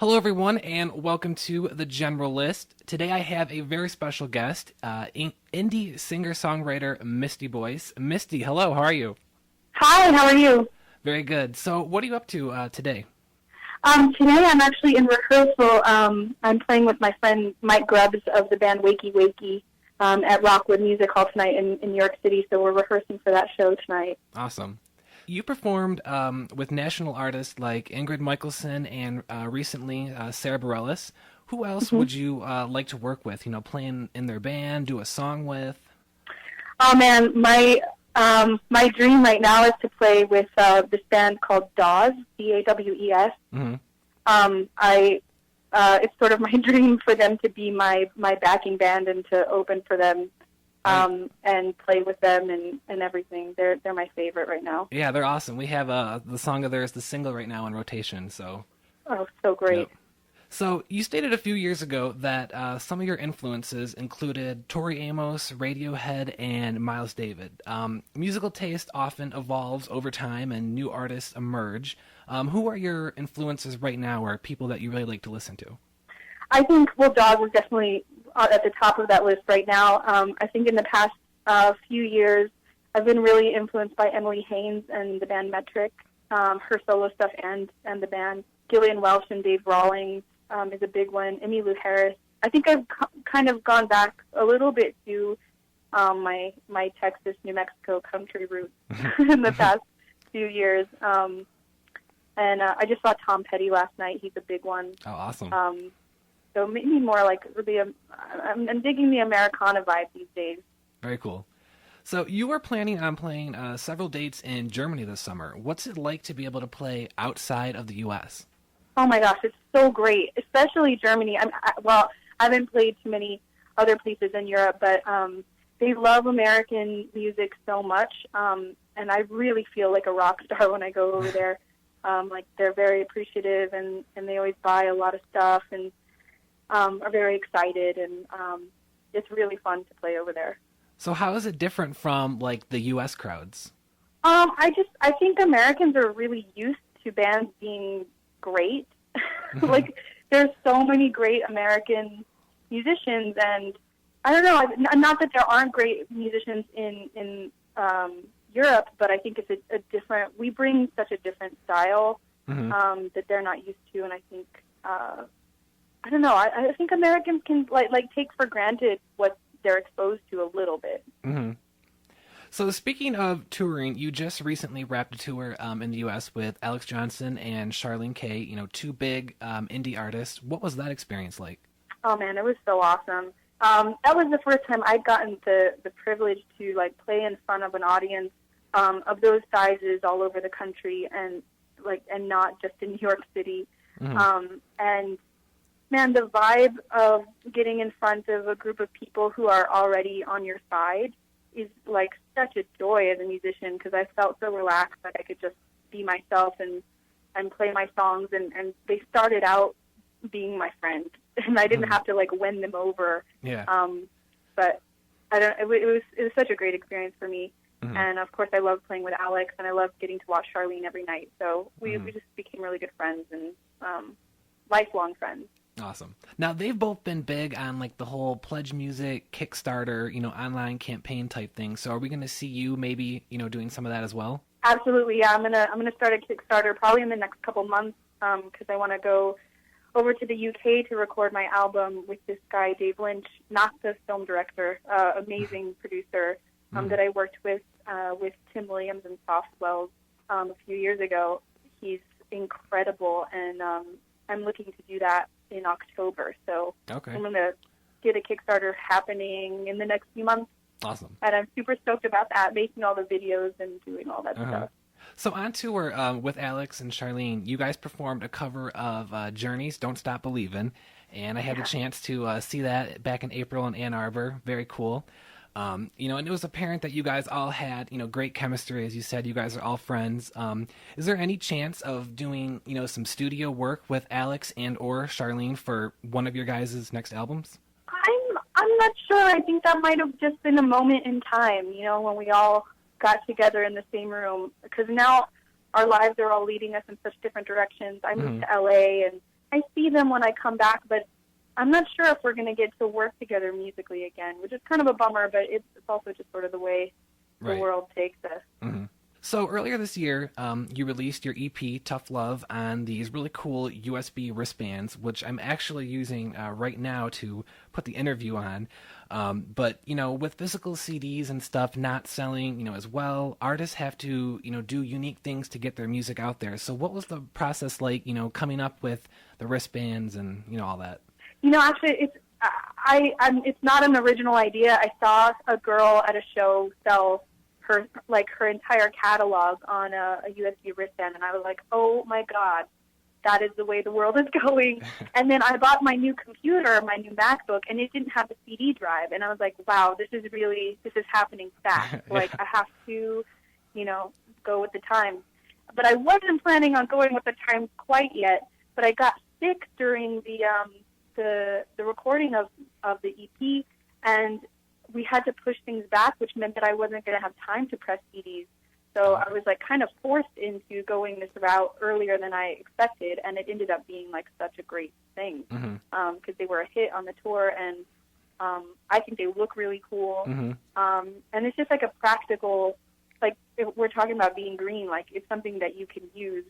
Hello, everyone, and welcome to The General List. Today I have a very special guest, indie singer-songwriter Misty Boyce. Misty, hello, how are you? Hi, how are you? Very good. So what are you up to today? Today I'm actually in rehearsal. I'm playing with my friend Mike Grubbs of the band Wakey Wakey at Rockwood Music Hall tonight in New York City, so we're rehearsing for that show tonight. Awesome. You performed with national artists like Ingrid Michaelson and recently Sarah Bareilles. Who else would you like to work with? You know, playing in their band, do a song with? Oh man, my dream right now is to play with this band called Dawes, Dawes. Mm-hmm. It's sort of my dream for them to be my backing band and to open for them. And play with them and everything. They're my favorite right now. Yeah, they're awesome. We have the song of theirs, the single right now in rotation. So. Oh, so great. Yep. So you stated a few years ago that some of your influences included Tori Amos, Radiohead, and Miles Davis. Musical taste often evolves over time and new artists emerge. Who are your influences right now or people that you really like to listen to? I think, well, Dawes is definitely at the top of that list right now. I think in the past few years, I've been really influenced by Emily Haynes and the band Metric, her solo stuff and the band. Gillian Welch and Dave Rawlings is a big one. Emmylou Harris. I think I've kind of gone back a little bit to my Texas, New Mexico country roots in the past few years. And I just saw Tom Petty last night. He's a big one. Oh, awesome. So maybe more like I'm digging the Americana vibe these days. Very cool. So you were planning on playing several dates in Germany this summer. What's it like to be able to play outside of the U.S.? Oh my gosh, it's so great, especially Germany. I haven't played too many other places in Europe, but they love American music so much, and I really feel like a rock star when I go over there. Like they're very appreciative, and they always buy a lot of stuff, and are very excited, and it's really fun to play over there. So how is it different from like the U.S. crowds? I think Americans are really used to bands being great. Like there's so many great American musicians, and I don't know. Not that there aren't great musicians in Europe, but I think it's a different. We bring such a different style that they're not used to, and I think. I don't know. I think Americans can like take for granted what they're exposed to a little bit. Mm-hmm. So speaking of touring, you just recently wrapped a tour in the U.S. with Alex Johnson and Charlene Kay. You know, two big indie artists. What was that experience like? Oh man, it was so awesome. That was the first time I'd gotten the privilege to like play in front of an audience of those sizes all over the country, and not just in New York City. Mm-hmm. And man, the vibe of getting in front of a group of people who are already on your side is like such a joy as a musician, because I felt so relaxed that I could just be myself and play my songs, and they started out being my friend, and I didn't have to like win them over. Yeah. But I don't. It was such a great experience for me, and of course I loved playing with Alex, and I loved getting to watch Charlene every night. So we just became really good friends and lifelong friends. Awesome. Now, they've both been big on like the whole pledge music, Kickstarter, you know, online campaign type thing. So are we going to see you maybe, you know, doing some of that as well? Absolutely, yeah. I'm gonna start a Kickstarter probably in the next couple months, because I want to go over to the UK to record my album with this guy, Dave Lynch, not the film director, amazing producer that I worked with Tim Williams and Softwells a few years ago. He's incredible, and I'm looking to do that in October. So okay. I'm going to get a Kickstarter happening in the next few months. Awesome. And I'm super stoked about that, making all the videos and doing all that stuff. So on tour with Alex and Charlene, you guys performed a cover of Journey's Don't Stop Believin', and I had the chance to see that back in April in Ann Arbor. Very cool. You know, and it was apparent that you guys all had, you know, great chemistry. As you said, you guys are all friends. Is there any chance of doing, you know, some studio work with Alex and or Charlene for one of your guys' next albums? I'm not sure. I think that might have just been a moment in time, you know, when we all got together in the same room. Because now our lives are all leading us in such different directions. I moved to LA, and I see them when I come back, but I'm not sure if we're going to get to work together musically again, which is kind of a bummer, but it's also just sort of the way the Right. world takes us. Mm-hmm. So earlier this year, you released your EP "Tough Love" on these really cool USB wristbands, which I'm actually using right now to put the interview on. But with physical CDs and stuff not selling, as well, artists have to, do unique things to get their music out there. So what was the process like, coming up with the wristbands and all that? Actually, it's not an original idea. I saw a girl at a show sell her entire catalog on a USB wristband, and I was like, oh my god, that is the way the world is going. And then I bought my new computer, my new MacBook, and it didn't have a CD drive, and I was like, wow, this is happening fast. Like, I have to, go with the times. But I wasn't planning on going with the times quite yet. But I got sick during the recording of the EP, and we had to push things back, which meant that I wasn't going to have time to press CDs. So I was like kind of forced into going this route earlier than I expected, and it ended up being like such a great thing because they were a hit on the tour, and I think they look really cool. And it's just like a practical, like if we're talking about being green, like it's something that you can use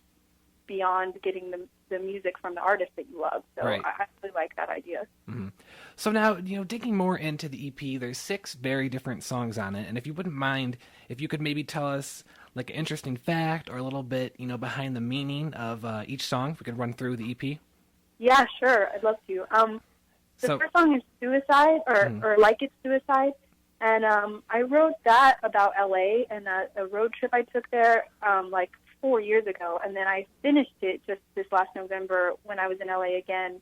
beyond getting the music from the artist that you love. So right. I really like that idea. So now, digging more into the EP, there's 6 very different songs on it. And if you wouldn't mind, if you could maybe tell us like an interesting fact or a little bit, behind the meaning of each song, if we could run through the EP. Yeah, sure. I'd love to. The first song is Suicide, or Like It's Suicide. And I wrote that about LA and a road trip I took there like 4 years ago. And then I finished it just this last November when I was in LA again.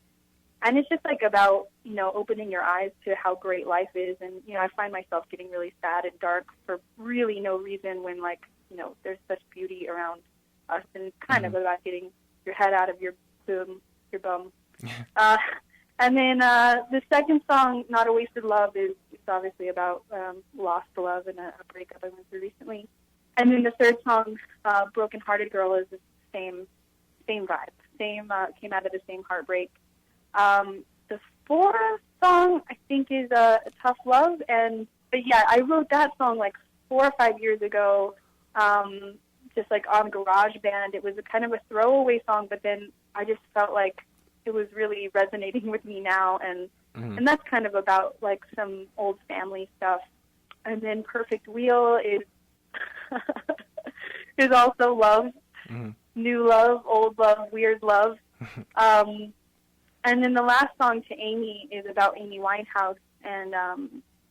And it's just like about, opening your eyes to how great life is. And, I find myself getting really sad and dark for really no reason when, like, there's such beauty around us, and it's kind of about getting your head out of your bum. And then the second song, Not a Wasted Love, it's obviously about lost love and a breakup I went through recently. And then the third song, Broken Hearted Girl, is the same vibe. Came out of the same heartbreak. The fourth song, I think, is Tough Love. But yeah, I wrote that song like 4 or 5 years ago, just like on GarageBand. It was a kind of a throwaway song, but then I just felt like it was really resonating with me now. And that's kind of about like some old family stuff. And then Perfect Wheel is is also love, new love, old love, weird love. And then the last song, To Amy, is about Amy Winehouse and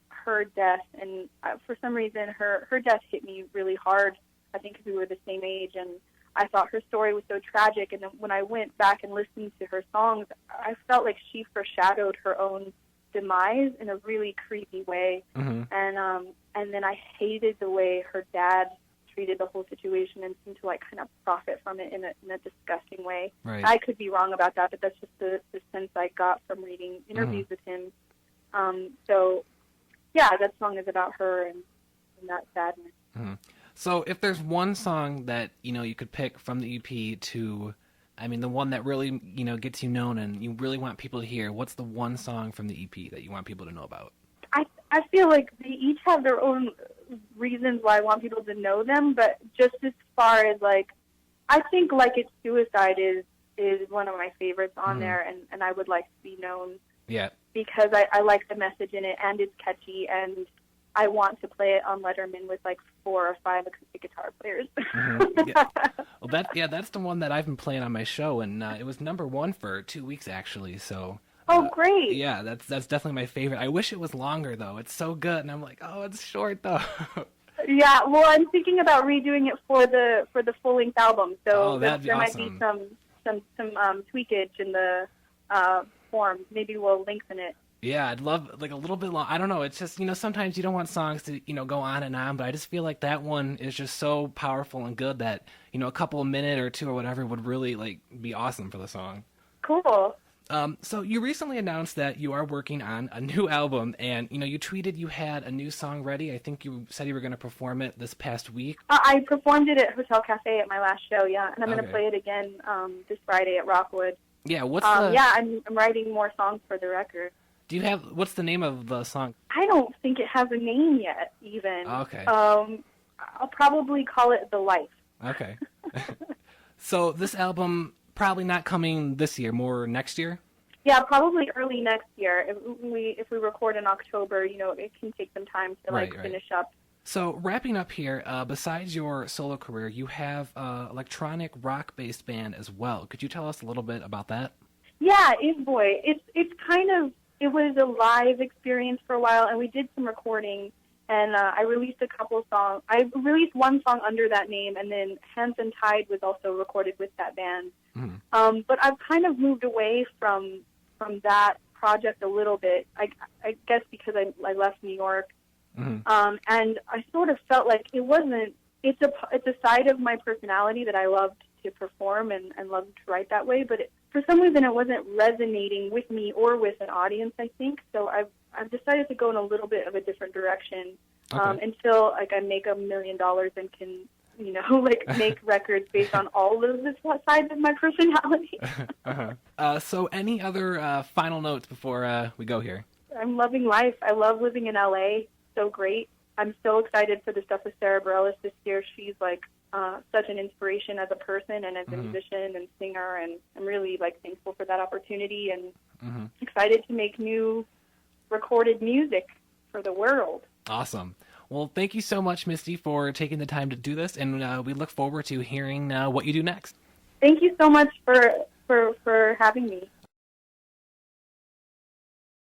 her death. And for some reason, her death hit me really hard. I think because we were the same age, and I thought her story was so tragic. And then when I went back and listened to her songs, I felt like she foreshadowed her own demise in a really creepy way. And then I hated the way her dad treated the whole situation and seemed to like kind of profit from it in a disgusting way. Right. I could be wrong about that, but that's just the sense I got from reading interviews with him. So yeah, that song is about her and that sadness. So if there's one song that you could pick from the EP to, I mean, the one that really gets you known and you really want people to hear, what's the one song from the EP that you want people to know about? I feel like they each have their own reasons why I want people to know them, but just as far as like, I think Like It's Suicide is one of my favorites on there, and I would like to be known. Yeah. Because I like the message in it, and it's catchy, and I want to play it on Letterman with like 4 or 5 acoustic guitar players. Yeah. Well, that's the one that I've been playing on my show, and it was #1 for 2 weeks actually. So. Oh, great! Yeah, that's definitely my favorite. I wish it was longer though. It's so good, and I'm like, oh, it's short though. Yeah, well, I'm thinking about redoing it for the full-length album. So there awesome. might be some tweakage in the form. Maybe we'll lengthen it. Yeah, I'd love like a little bit long. I don't know. It's just sometimes you don't want songs to go on and on, but I just feel like that one is just so powerful and good that a couple of minute or 2 or whatever would really like be awesome for the song. Cool. So you recently announced that you are working on a new album, and you tweeted you had a new song ready. I think you said you were going to perform it this past week. I performed it at Hotel Cafe at my last show, yeah, and I'm going to play it again this Friday at Rockwood. Yeah, what's the... Yeah, I'm writing more songs for the record. Do you have... What's the name of the song? I don't think it has a name yet, even. Okay. I'll probably call it The Life. Okay. So this album probably not coming this year, more next year? Yeah, probably early next year. If we record in October, you know, it can take some time to Right. finish up. So wrapping up here, besides your solo career, you have an electronic rock-based band as well. Could you tell us a little bit about that? Yeah, Boy. It's kind of, it was a live experience for a while, and we did some recording, and I released a couple songs. I released one song under that name, and then Hands and Tide was also recorded with that band. Mm-hmm. But I've kind of moved away from that project a little bit. I guess because I left New York. Mm-hmm. And I sort of felt like it's a side of my personality that I loved to perform and loved to write that way, but for some reason it wasn't resonating with me or with an audience, I think. So I've decided to go in a little bit of a different direction, until I make $1 million and can, you know, make records based on all of the sides of my personality. So any other final notes before we go here? I'm loving life. I love living in LA. So great. I'm so excited for the stuff with Sarah Bareilles this year. She's such an inspiration as a person and as a musician and singer, and I'm really thankful for that opportunity and excited to make new recorded music for the world. Awesome. Well, thank you so much, Misty, for taking the time to do this, and we look forward to hearing what you do next. Thank you so much for having me.